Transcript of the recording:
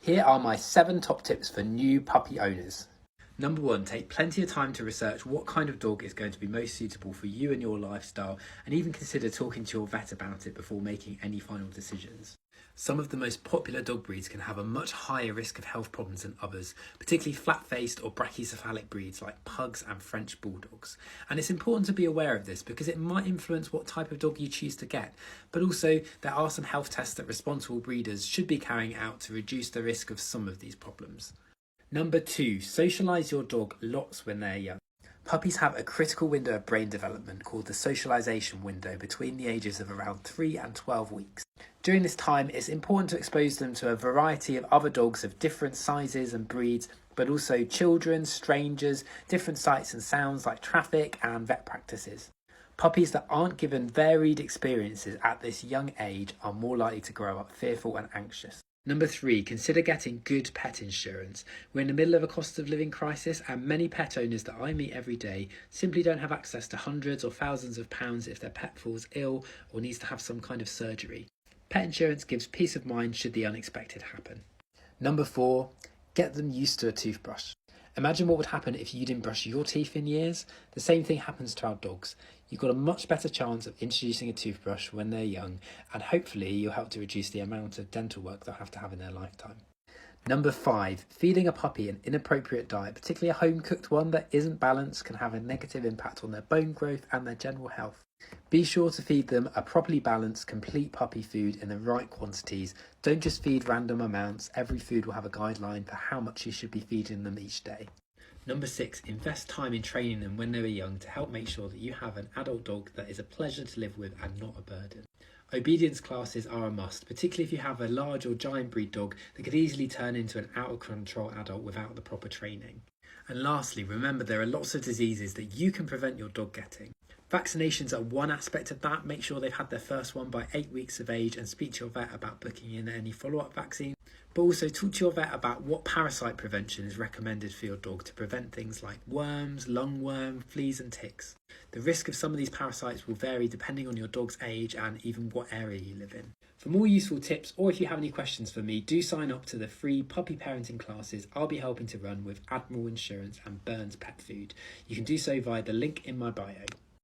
Here are my 7 top tips for new puppy owners. Number 1, take plenty of time to research what kind of dog is going to be most suitable for you and your lifestyle, and even consider talking to your vet about it before making any final decisions. Some of the most popular dog breeds can have a much higher risk of health problems than others, particularly flat-faced or brachycephalic breeds like pugs and French bulldogs. And it's important to be aware of this because it might influence what type of dog you choose to get. But also, there are some health tests that responsible breeders should be carrying out to reduce the risk of some of these problems. Number 2, socialise your dog lots when they're young. Puppies have a critical window of brain development called the socialisation window between the ages of around 3 and 12 weeks. During this time, it's important to expose them to a variety of other dogs of different sizes and breeds, but also children, strangers, different sights and sounds like traffic and vet practices. Puppies that aren't given varied experiences at this young age are more likely to grow up fearful and anxious. Number 3, consider getting good pet insurance. We're in the middle of a cost of living crisis, and many pet owners that I meet every day simply don't have access to hundreds or thousands of pounds if their pet falls ill or needs to have some kind of surgery. Pet insurance gives peace of mind should the unexpected happen. Number 4, get them used to a toothbrush. Imagine what would happen if you didn't brush your teeth in years. The same thing happens to our dogs. You've got a much better chance of introducing a toothbrush when they're young, and hopefully you'll help to reduce the amount of dental work they'll have to have in their lifetime. Number 5, feeding a puppy an inappropriate diet, particularly a home-cooked one that isn't balanced, can have a negative impact on their bone growth and their general health. Be sure to feed them a properly balanced, complete puppy food in the right quantities. Don't just feed random amounts. Every food will have a guideline for how much you should be feeding them each day. Number 6, invest time in training them when they were young to help make sure that you have an adult dog that is a pleasure to live with and not a burden. Obedience classes are a must, particularly if you have a large or giant breed dog that could easily turn into an out-of-control adult without the proper training. And lastly, remember there are lots of diseases that you can prevent your dog getting. Vaccinations are one aspect of that. Make sure they've had their first one by 8 weeks of age and speak to your vet about booking in any follow-up vaccine. But also talk to your vet about what parasite prevention is recommended for your dog to prevent things like worms, lungworm, fleas and ticks. The risk of some of these parasites will vary depending on your dog's age and even what area you live in. For more useful tips, or if you have any questions for me, do sign up to the free puppy parenting classes I'll be helping to run with Admiral Insurance and Burns Pet Food. You can do so via the link in my bio.